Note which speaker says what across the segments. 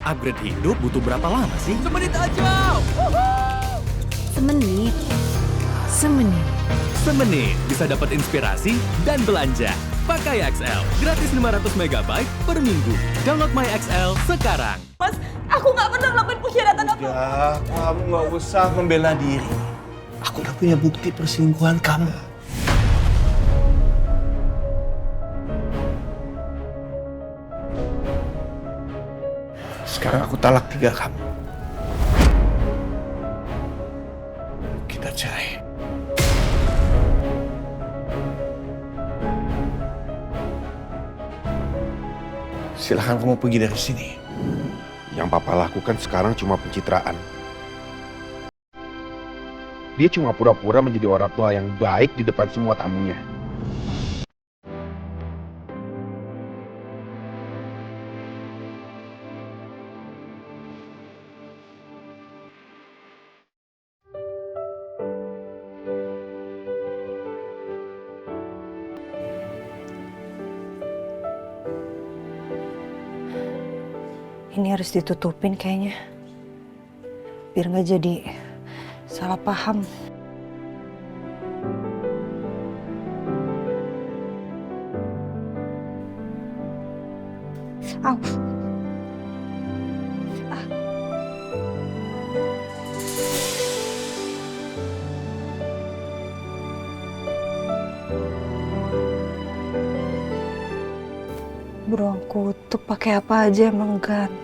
Speaker 1: Upgrade hidup butuh berapa lama sih?
Speaker 2: Semenit aja!
Speaker 3: Semenit. Semenit.
Speaker 1: Semenit bisa dapat inspirasi dan belanja. Pakai XL, gratis 500 MB per minggu. Download My XL sekarang.
Speaker 4: Mas, aku nggak pernah melakukan pengkhianatan apa.
Speaker 5: Ya, kamu nggak usah membela diri. Aku udah punya bukti perselingkuhan kamu. Sekarang aku talak 3 kamu. Kita cerai. Silahkan kamu pergi dari sini.
Speaker 6: Yang papa lakukan sekarang cuma pencitraan. Dia cuma pura-pura menjadi orang tua yang baik di depan semua tamunya.
Speaker 4: Ini harus ditutupin kayaknya. Biar nggak jadi salah paham. Au. Ah. Beruang kutub pakai apa aja emang ganteng.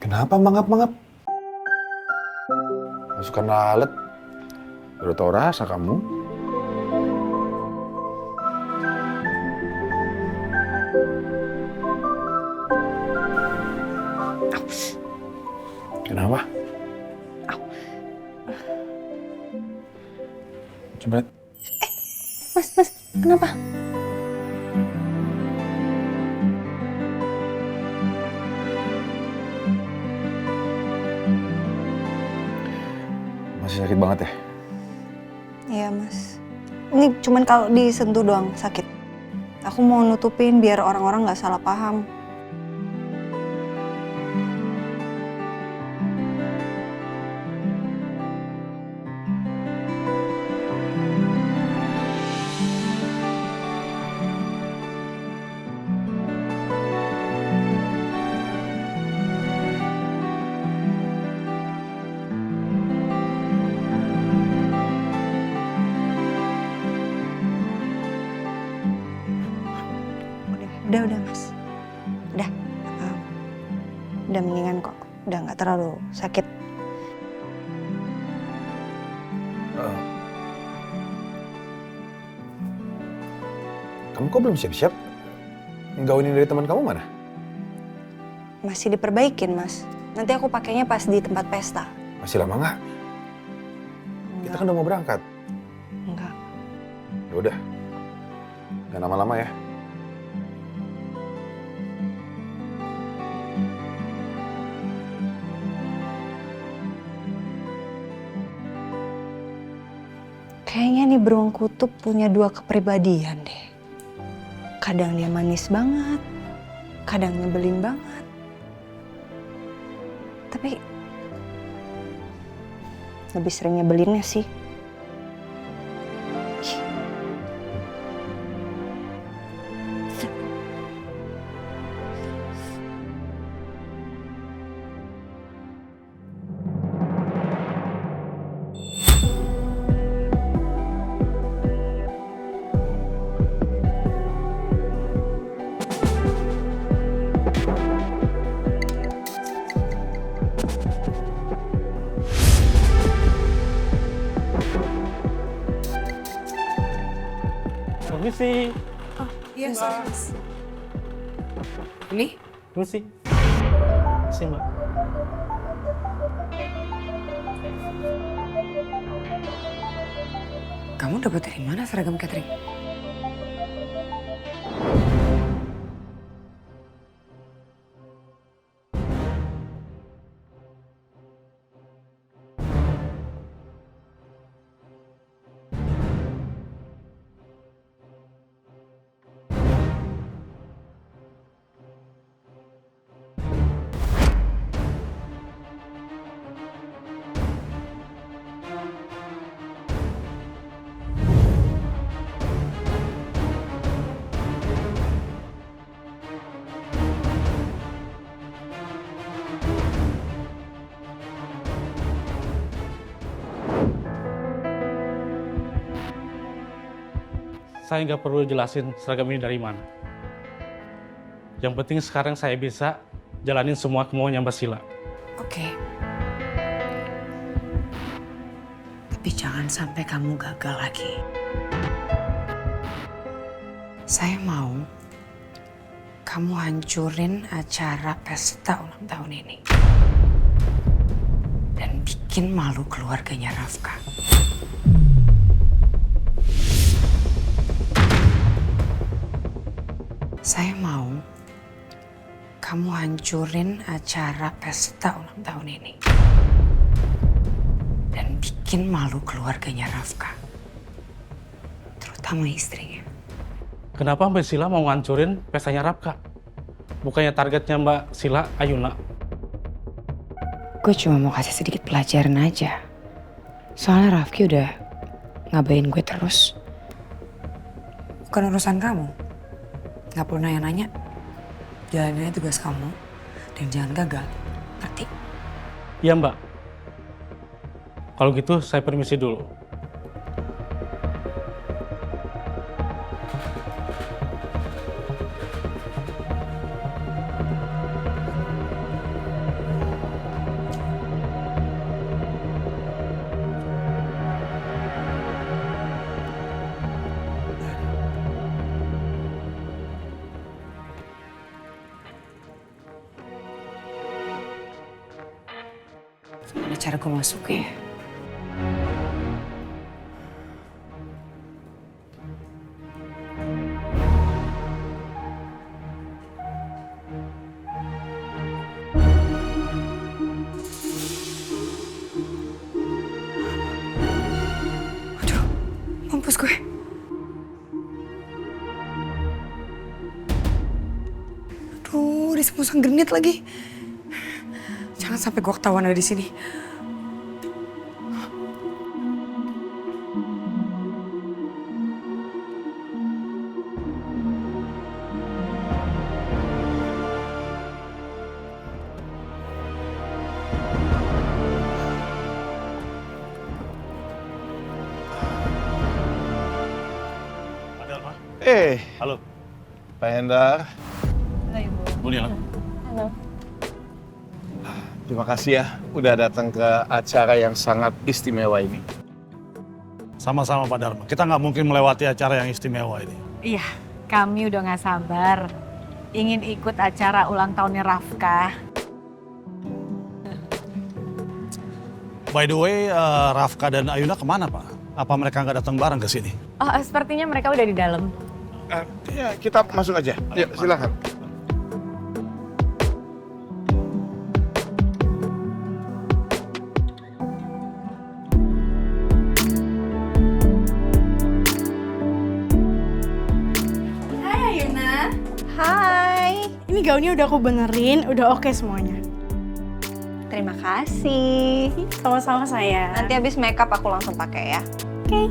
Speaker 6: Kenapa mangap-mangap? Masukkan lalat. Udah tau rasa kamu. Kenapa? Coba.
Speaker 4: Mas, kenapa?
Speaker 6: Masih sakit banget ya?
Speaker 4: Iya, Mas. Ini cuman kalau disentuh doang sakit. Aku mau nutupin biar orang-orang nggak salah paham. Udah, Mas. Udah. Udah mendingan kok. Udah nggak terlalu sakit.
Speaker 6: Kamu kok belum siap-siap? Gaun ini dari teman kamu mana?
Speaker 4: Masih diperbaikin, Mas. Nanti aku pakainya pas di tempat pesta.
Speaker 6: Masih lama nggak? Kita kan udah mau berangkat.
Speaker 4: Enggak.
Speaker 6: Ya udah. Jangan lama-lama ya.
Speaker 4: Kayaknya nih beruang kutub punya 2 kepribadian deh. Kadang dia manis banget, kadang nyebelin banget. Tapi lebih sering nyebelinnya sih.
Speaker 2: Permisi.
Speaker 3: Oh, iya, sorry, Mas. Ini?
Speaker 2: Permisi. Permisi, Mbak. Kamu dapat dari mana seragam catering?
Speaker 7: Saya nggak perlu jelasin seragam ini dari mana. Yang penting sekarang saya bisa jalanin semua kemauannya Mbak Sila.
Speaker 2: Oke. Tapi jangan sampai kamu gagal lagi. Saya mau kamu hancurin acara pesta ulang tahun ini. Dan bikin malu keluarganya Rafka. Saya mau kamu hancurin acara pesta ulang tahun ini. Dan bikin malu keluarganya Rafka. Terutama istrinya.
Speaker 7: Kenapa Mbak Sila mau ngancurin pestanya Rafka? Bukannya targetnya Mbak Sila Ayuna?
Speaker 2: Gue cuma mau kasih sedikit pelajaran aja. Soalnya Rafki udah ngabain gue terus. Bukan urusan kamu. Gak perlu nanya-nanya. Jalanin aja tugas kamu. Dan jangan gagal. Ngerti?
Speaker 7: Iya Mbak. Kalau gitu saya permisi dulu.
Speaker 2: Gimana cara gue masuk ya? Aduh, mampus gue. Aduh, disepusang genit lagi. Jangan sampai gue ketahuan ada di sini.
Speaker 5: Halo. Pak Hendar.
Speaker 7: Boleh lah.
Speaker 5: Terima kasih ya udah datang ke acara yang sangat istimewa ini.
Speaker 8: Sama-sama Pak Dharma. Kita nggak mungkin melewati acara yang istimewa ini.
Speaker 3: Iya, kami udah nggak sabar. Ingin ikut acara ulang tahunnya Rafka.
Speaker 8: By the way, Rafka dan Ayuna kemana Pak? Apa mereka nggak datang bareng ke sini?
Speaker 3: Oh, sepertinya mereka udah di dalam.
Speaker 5: Ya, kita masuk aja. Yuk, silakan.
Speaker 9: Hai Ayuna.
Speaker 4: Hai,
Speaker 9: Ini gaunnya udah aku benerin, udah oke semuanya.
Speaker 4: terima kasih.
Speaker 9: Sama-sama sayang.
Speaker 4: Nanti habis makeup aku langsung pakai ya.
Speaker 9: Oke.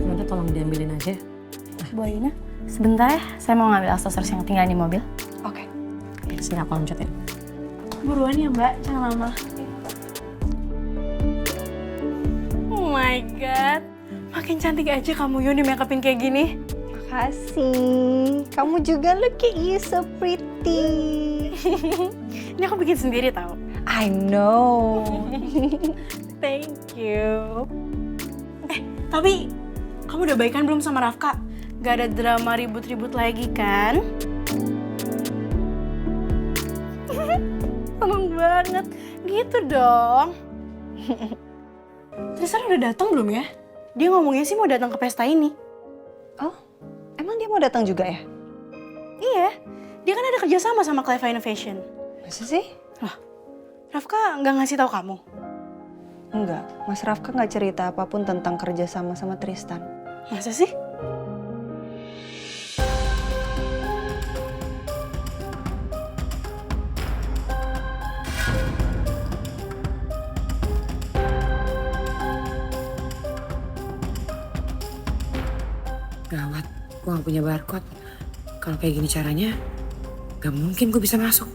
Speaker 2: Udah tolong diambilin aja.
Speaker 9: Bu Ayuna, sebentar ya. Saya mau ngambil aksesoris yang tinggal di mobil.
Speaker 2: Oke. Sini aku loncatin.
Speaker 9: Buruan ya Mbak, jangan lama. Oh my god. Makin cantik aja kamu Yun di makeupin kayak gini.
Speaker 4: Makasih. Kamu juga look at you so pretty.
Speaker 9: Ini aku bikin sendiri tau.
Speaker 4: I know.
Speaker 9: Thank you. Tapi kamu udah baikan belum sama Rafka? Gak ada drama ribut-ribut lagi kan? seneng banget. Gitu dong. Tristan udah datang belum ya? Dia ngomongnya sih mau datang ke pesta ini.
Speaker 4: Oh, emang dia mau datang juga ya?
Speaker 9: Iya, dia kan ada kerjasama sama Cleva Innovation.
Speaker 4: Masa sih?
Speaker 9: Rafka nggak ngasih tahu kamu?
Speaker 4: Enggak, Mas Rafka nggak cerita apapun tentang kerja sama Tristan.
Speaker 9: Masa sih?
Speaker 2: Gawat, gue gak punya barcode. Kalau kayak gini caranya, gak mungkin gue bisa masuk.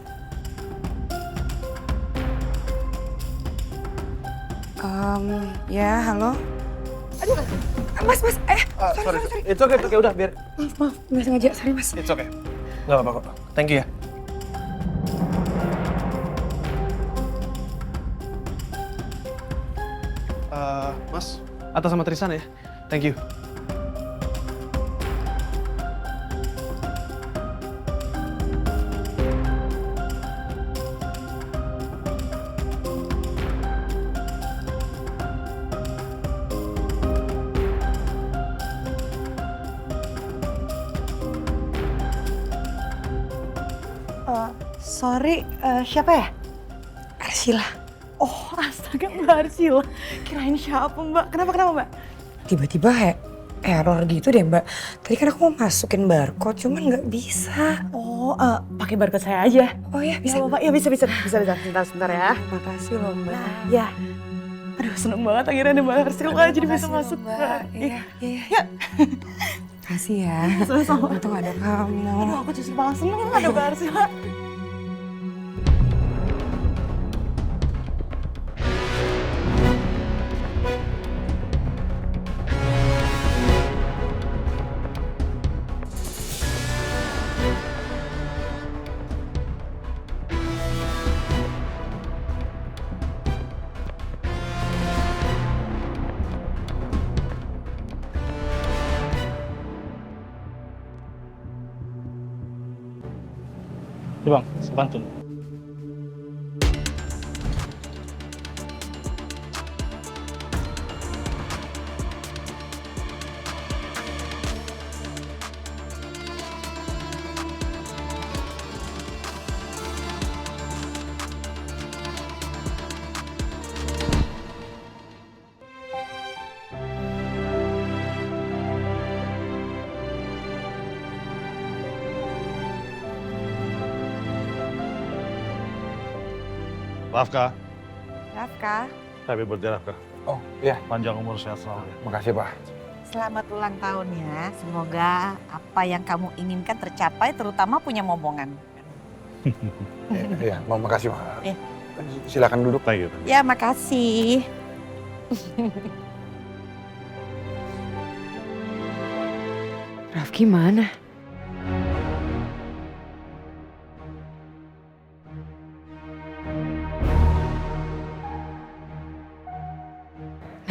Speaker 2: Ya, halo? Aduh, mas, sorry.
Speaker 5: It's okay, udah biar.
Speaker 2: Maaf, nggak sengaja, sorry mas.
Speaker 5: It's okay. Gak apa-apa kok. Thank you ya. Mas, atas sama Tristan ya. Thank you.
Speaker 9: Sorry, siapa ya?
Speaker 2: Arsila,
Speaker 9: Oh, astaga Mbak Arsila. Kirain siapa Mbak? Kenapa Mbak?
Speaker 2: tiba-tiba error gitu deh mbak. Tadi kan aku mau masukin barcode, cuman nggak bisa.
Speaker 9: Oh, pakai barcode saya aja.
Speaker 2: Oh ya, bisa.
Speaker 9: Bisa, Pak. Ya bisa. Sebentar ya.
Speaker 2: Makasih loh mbak.
Speaker 9: Ya. Aduh, seneng banget akhirnya ada Mbak Arsila jadi bisa masuk.
Speaker 2: Mbak. Iya.
Speaker 9: Ya.
Speaker 2: Makasih ya.
Speaker 9: Sama-sama.
Speaker 2: Untung ada kamu.
Speaker 9: Aduh, aku justru malah seneng ada Mbak Arsila.
Speaker 7: Bang, sepantun.
Speaker 8: Rafka,
Speaker 4: Rafka,
Speaker 8: happy birthday Rafka.
Speaker 6: Oh iya,
Speaker 8: Panjang umur sehat selalu.
Speaker 6: makasih Pak.
Speaker 3: Selamat ulang tahun ya. Semoga apa yang kamu inginkan tercapai, terutama punya momongan.
Speaker 6: Iya, makasih Pak.
Speaker 3: Iya.
Speaker 6: Silakan duduk.
Speaker 8: Thank you.
Speaker 3: Ya, makasih.
Speaker 2: Rafki mana?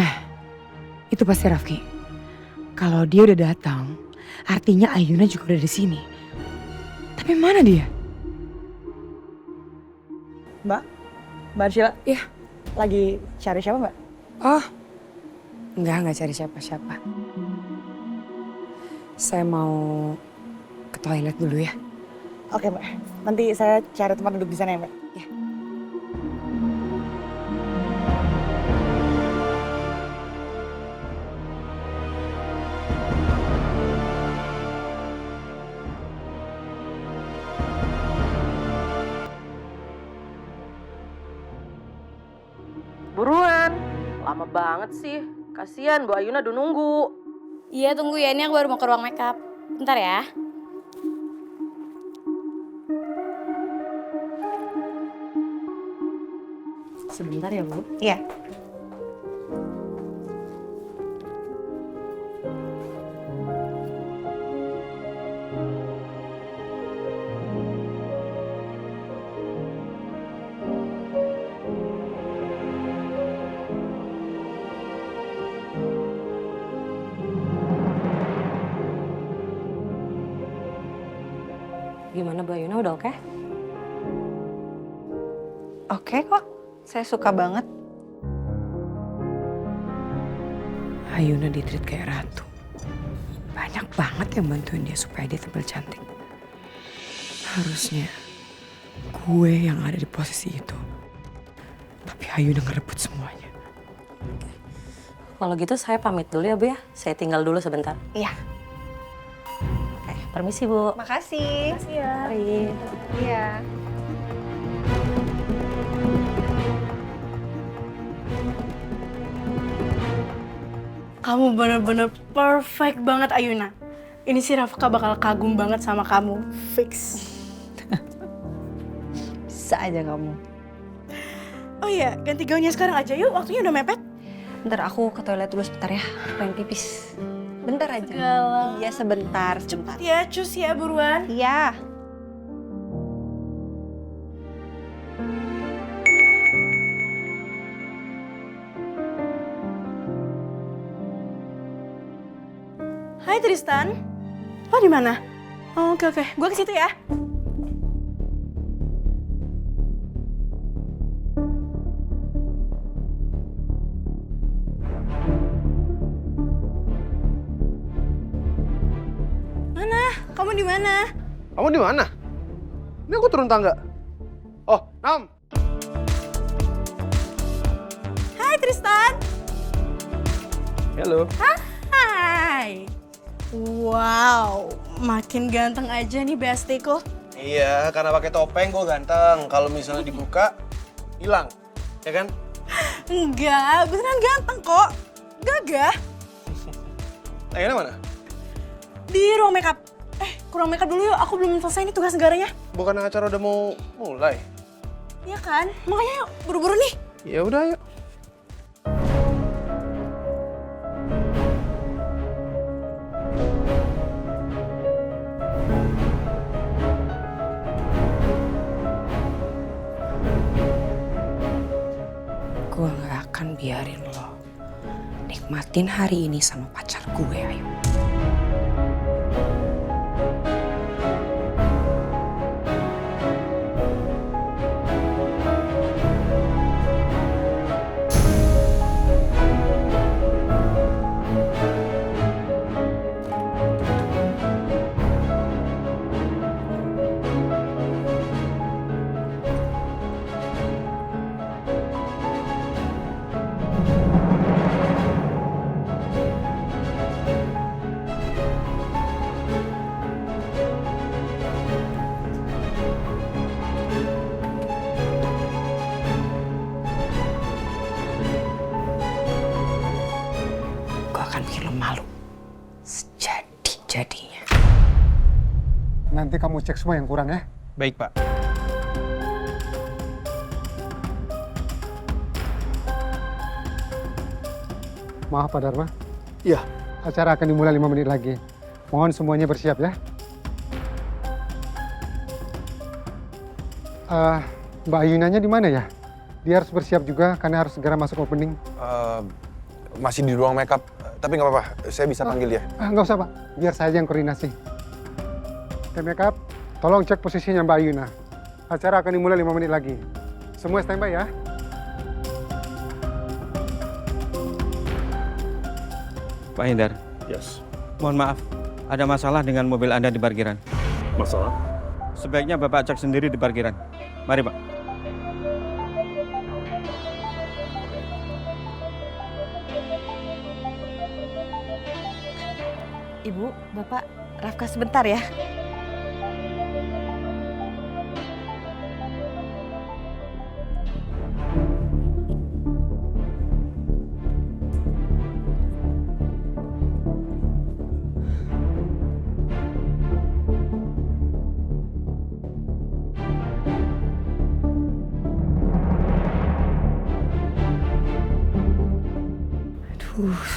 Speaker 2: Nah, itu pasti Rafki. Kalau dia udah datang, artinya Ayuna juga udah di sini. Tapi mana dia?
Speaker 9: Mbak Arsila?
Speaker 2: Iya.
Speaker 9: Lagi cari siapa Mbak?
Speaker 2: Oh, enggak cari siapa-siapa. Saya mau ke toilet dulu ya.
Speaker 9: Oke Mbak, nanti saya cari tempat duduk di sana ya Mbak.
Speaker 2: Ya.
Speaker 10: Buruan, lama banget sih. Kasian Bu Ayuna udah nunggu.
Speaker 9: Iya tunggu ya, ini aku baru mau ke ruang makeup. Bentar ya.
Speaker 10: Sebentar ya Bu.
Speaker 9: Iya.
Speaker 10: Gimana Bu Ayuna, udah oke?
Speaker 4: Oke kok, saya suka banget.
Speaker 2: Ayuna ditreat kayak ratu. Banyak banget yang bantuin dia supaya dia tampil cantik. Harusnya gue yang ada di posisi itu. Tapi Ayuna ngerebut semuanya.
Speaker 10: Kalau gitu saya pamit dulu ya Bu ya. Saya tinggal dulu sebentar.
Speaker 4: Iya.
Speaker 10: Oke, permisi Bu.
Speaker 4: Makasih.
Speaker 9: Makasih ya.
Speaker 10: Mari.
Speaker 4: Iya.
Speaker 9: Kamu bener-bener perfect banget Ayuna. Ini sih Rafka bakal kagum banget sama kamu. Fix.
Speaker 4: Bisa aja kamu.
Speaker 9: Oh iya, ganti gaunnya sekarang aja yuk. Waktunya udah mepet.
Speaker 4: Bentar aku ke toilet dulu sebentar ya. Pengen pipis. Bentar aja.
Speaker 9: Galang.
Speaker 4: Iya sebentar. Cepat.
Speaker 9: Ya, cus ya buruan.
Speaker 4: Iya.
Speaker 9: Hai Tristan. Lo di mana? Oh, oke. Gue ke situ ya. Mana? Kamu di mana?
Speaker 5: Kamu di mana? Ini aku turun tangga. Oh, Nam.
Speaker 9: Hai Tristan.
Speaker 5: Halo.
Speaker 9: Hai. Wow, makin ganteng aja nih bestiku.
Speaker 5: Iya, karena pakai topeng gue ganteng. Kalau misalnya dibuka, hilang. Ya kan?
Speaker 9: Enggak, beneran ganteng kok. Gagah.
Speaker 5: Ayana mana?
Speaker 9: Di ruang makeup. Ke ruang makeup dulu yuk. Aku belum selesai nih tugas negaranya.
Speaker 5: Bukan acara udah mau mulai.
Speaker 9: Iya kan? Makanya yuk, buru-buru nih.
Speaker 5: Ya udah, yuk.
Speaker 2: Gue gak akan biarin lo nikmatin hari ini sama pacar gue, Ayu. Gue akan bikin lo malu. Sejadi-jadinya.
Speaker 11: Nanti kamu cek semua yang kurang ya.
Speaker 5: Baik, Pak.
Speaker 11: Maaf Pak Dharma,
Speaker 5: Iya.
Speaker 11: acara akan dimulai 5 menit lagi. Mohon semuanya bersiap ya. Mbak Ayunanya di mana ya? Dia harus bersiap juga karena harus segera masuk opening.
Speaker 6: Masih di ruang makeup, tapi nggak apa-apa. Saya bisa panggil dia.
Speaker 11: Nggak usah Pak, biar saya yang koordinasi. Tim makeup, tolong cek posisinya Mbak Ayuna. Acara akan dimulai 5 menit lagi. Semua standby ya.
Speaker 12: Pak Hindar.
Speaker 5: Yes.
Speaker 12: Mohon maaf, ada masalah dengan mobil Anda di parkiran.
Speaker 5: Masalah?
Speaker 12: Sebaiknya Bapak cek sendiri di parkiran. Mari, Pak.
Speaker 3: Ibu, Bapak, Rafka sebentar ya.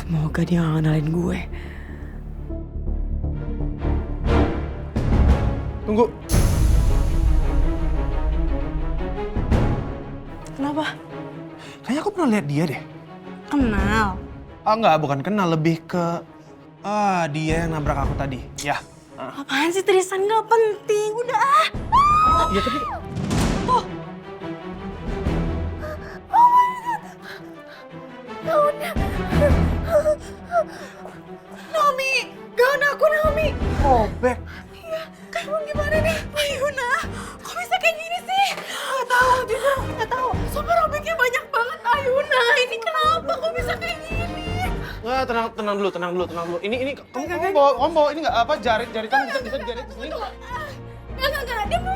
Speaker 2: Semoga dia gak ngenalin gue.
Speaker 5: Tunggu.
Speaker 9: Kenapa?
Speaker 5: Kayaknya aku pernah lihat dia deh.
Speaker 9: Kenal.
Speaker 5: Enggak, bukan kenal. Lebih ke... dia yang nabrak aku tadi. Ya.
Speaker 9: Apaan sih Tristan? Gak penting. Udah.
Speaker 5: Iya, tapi... robek.
Speaker 9: Iya, kamu gimana nih? Ayuna, kok bisa kayak gini sih? Gak tahu juga, gak tahu. Soalnya robeknya banyak banget Ayuna. Ini kenapa kok bisa kayak gini?
Speaker 5: Wah, tenang dulu. Ini kamu bawa ini nggak apa jaritan bisa dijarit ke sini nggak?
Speaker 9: Enggak, diam dulu.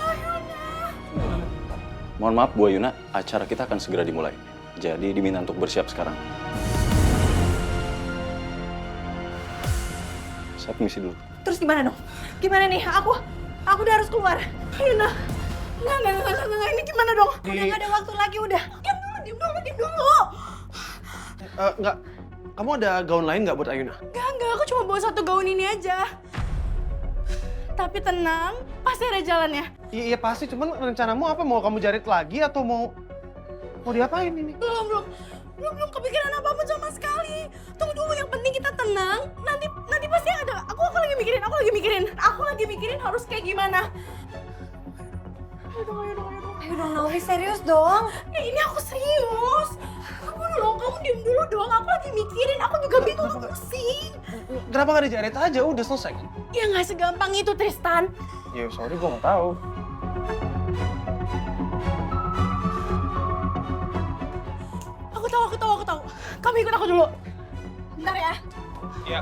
Speaker 9: Ayuna.
Speaker 13: Mohon maaf Bu Ayuna, acara kita akan segera dimulai. Jadi diminta untuk bersiap sekarang. Saya permisi dulu.
Speaker 9: Terus gimana dong? Gimana nih? Aku udah harus keluar. Ayuna. Enggak, ini gimana dong? Udah gak ada waktu lagi, udah. Diam dulu.
Speaker 5: Nggak. Kamu ada gaun lain nggak buat Ayuna?
Speaker 9: Enggak, aku cuma bawa satu gaun ini aja. Tapi tenang, pasti ada jalannya.
Speaker 5: Iya pasti, cuman rencanamu apa? Mau kamu jarit lagi atau mau diapain ini?
Speaker 9: Belum kepikiran apapun sama sekali. Tunggu dulu, yang penting kita tenang. Nanti pasti ada. Aku lagi mikirin harus kayak gimana.
Speaker 4: Ayo dong, Naomi, serius dong.
Speaker 9: Ya ini aku serius. Kamu diem dulu dong. Aku lagi mikirin. Aku juga bingung, aku pusing.
Speaker 5: Kenapa nggak dijarit aja? Udah selesai kan?
Speaker 9: Ya nggak segampang itu, Tristan.
Speaker 5: Ya sorry, gue nggak tahu.
Speaker 9: Aku tahu. Kamu ikut aku dulu. Bentar ya.
Speaker 5: Iya.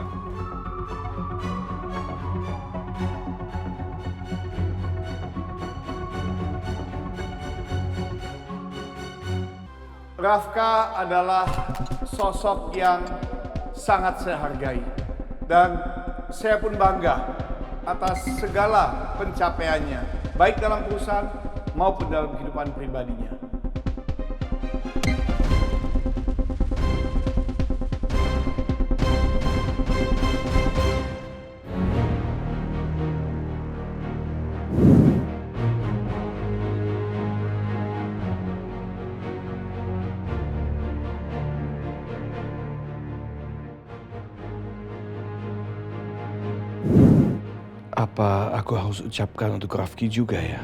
Speaker 14: Rafka adalah sosok yang sangat saya hargai. Dan saya pun bangga atas segala pencapaiannya, baik dalam perusahaan maupun dalam kehidupan pribadinya.
Speaker 6: Apa aku harus ucapkan untuk Rafki juga ya?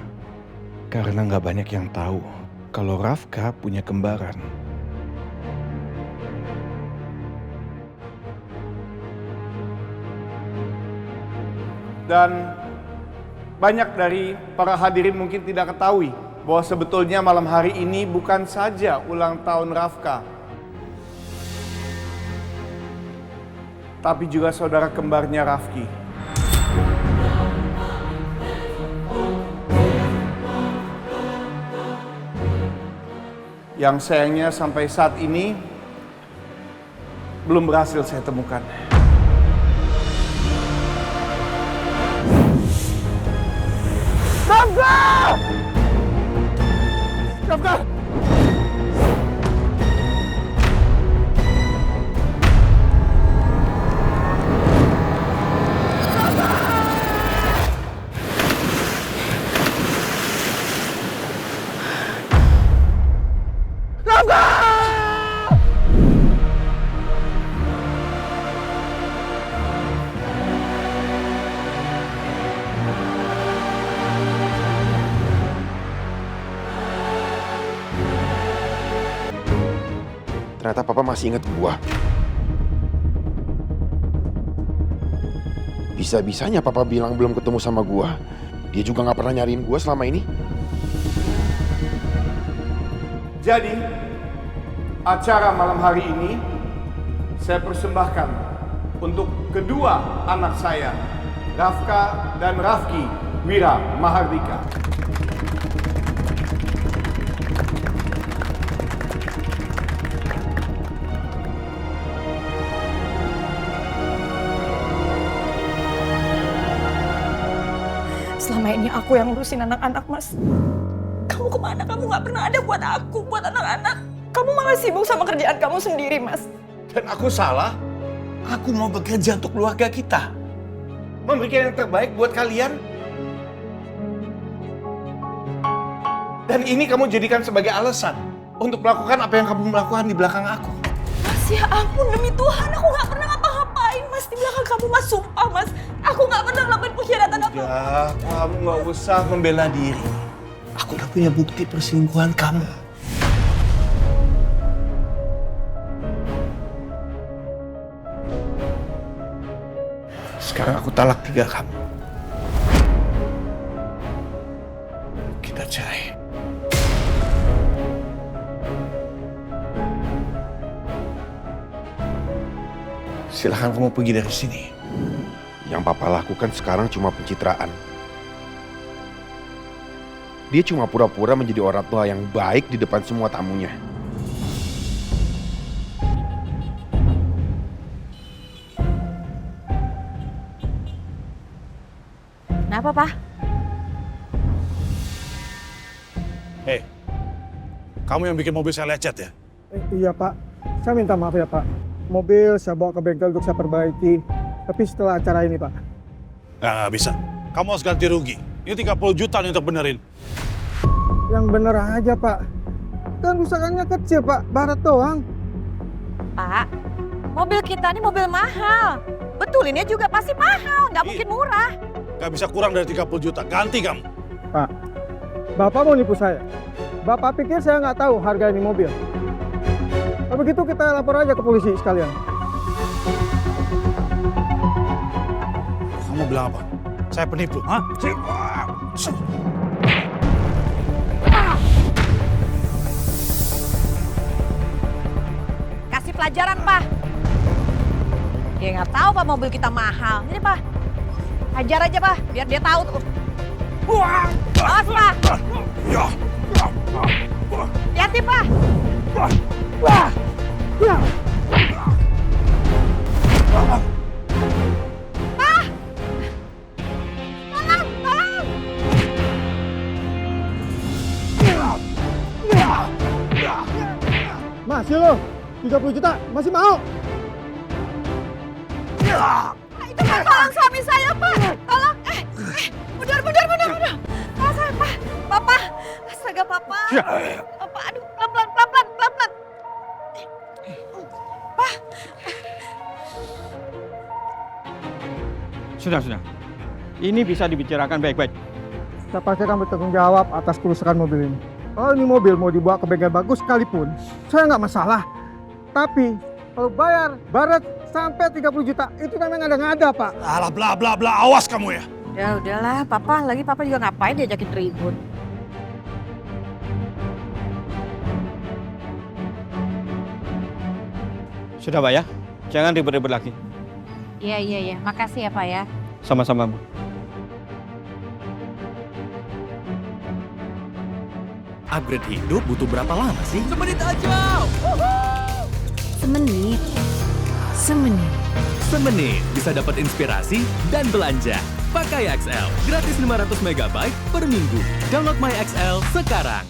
Speaker 6: Karena nggak banyak yang tahu kalau Rafka punya kembaran.
Speaker 14: Dan banyak dari para hadirin mungkin tidak ketahui bahwa sebetulnya malam hari ini bukan saja ulang tahun Rafka, tapi juga saudara kembarnya Rafki. Yang sayangnya sampai saat ini belum berhasil saya temukan. Rafka!
Speaker 15: Ternyata papa masih inget gua. Bisa-bisanya papa bilang belum ketemu sama gua. Dia juga nggak pernah nyariin gua selama ini.
Speaker 14: Jadi, acara malam hari ini saya persembahkan untuk kedua anak saya, Rafka dan Rafki Wira Mahardika.
Speaker 9: Selama ini aku yang ngurusin anak-anak, Mas. Kamu kemana? Kamu nggak pernah ada buat aku, buat anak-anak. Kamu malah sibuk sama kerjaan kamu sendiri, Mas.
Speaker 5: Dan aku salah. Aku mau bekerja untuk keluarga kita. Memberikan yang terbaik buat kalian. Dan ini kamu jadikan sebagai alasan untuk melakukan apa yang kamu melakukan di belakang aku.
Speaker 9: Mas, ya ampun, demi Tuhan, aku nggak pernah ngapa-ngapain, Mas. Di belakang kamu, Mas, sumpah, Mas. Aku nggak pernah ngelakuin pengkhianatan apa.
Speaker 5: Ya, kamu nggak usah membela diri. Aku udah punya bukti perselingkuhan kamu.
Speaker 6: Sekarang aku talak 3 kamu. Kita cerai. Silahkan kamu pergi dari sini.
Speaker 15: Yang papa lakukan sekarang cuma pencitraan. Dia cuma pura-pura menjadi orang tua yang baik di depan semua tamunya.
Speaker 3: Kenapa, Pak?
Speaker 8: Hei, kamu yang bikin mobil saya lecet ya?
Speaker 11: Iya Pak, saya minta maaf ya Pak. Mobil saya bawa ke bengkel untuk saya perbaiki. Tapi setelah acara ini Pak.
Speaker 8: Nggak bisa. Kamu harus ganti rugi. Ini 30 juta nih untuk benerin.
Speaker 11: Yang bener aja Pak. Kan rusakannya kecil Pak, barat doang.
Speaker 3: Pak, mobil kita ini mobil mahal. Betulinnya juga pasti mahal, nggak mungkin murah.
Speaker 8: Nggak bisa kurang dari 30 juta. Ganti kamu.
Speaker 11: Pak, Bapak mau nipu saya? Bapak pikir saya nggak tahu harga ini mobil? Kalau begitu kita lapor aja ke polisi sekalian.
Speaker 8: Kamu bilang apa? Saya penipu, hah?
Speaker 3: Kasih pelajaran, Pak. Dia nggak tahu Pak mobil kita mahal. Ini Pak, ajar aja Pak, biar dia tahu tuh. Awas Pak. Hati-hati Pak. Pak! Tolong, tolong!
Speaker 11: Masih lo, 30 juta, masih mau?
Speaker 3: Itu Pak, tolong suami saya Pak. Tolong, mundur. Tolong saya Pak. Papa, astaga Papa. Papa, aduh, pelan-pelan. Pak.
Speaker 12: Sudah. Ini bisa dibicarakan baik-baik.
Speaker 11: Saya pasti akan bertanggung jawab atas kerusakan mobil ini. Kalau ini mobil mau dibawa ke bengkel bagus sekalipun, saya nggak masalah. Tapi kalau bayar barat sampai 30 juta, itu memang ngada-ngada Pak.
Speaker 8: Alah bla bla bla, awas kamu ya.
Speaker 3: Udahlah, Papa juga ngapain diajakin ribut.
Speaker 12: Sudah Pak ya, jangan ribet-ribet lagi.
Speaker 3: Iya. Makasih ya Pak ya.
Speaker 12: Sama-sama Bu.
Speaker 1: Upgrade hidup butuh berapa lama sih? Semenit aja! Semenit bisa dapat inspirasi dan belanja. Pakai XL, gratis 500 MB per minggu. Download My XL sekarang.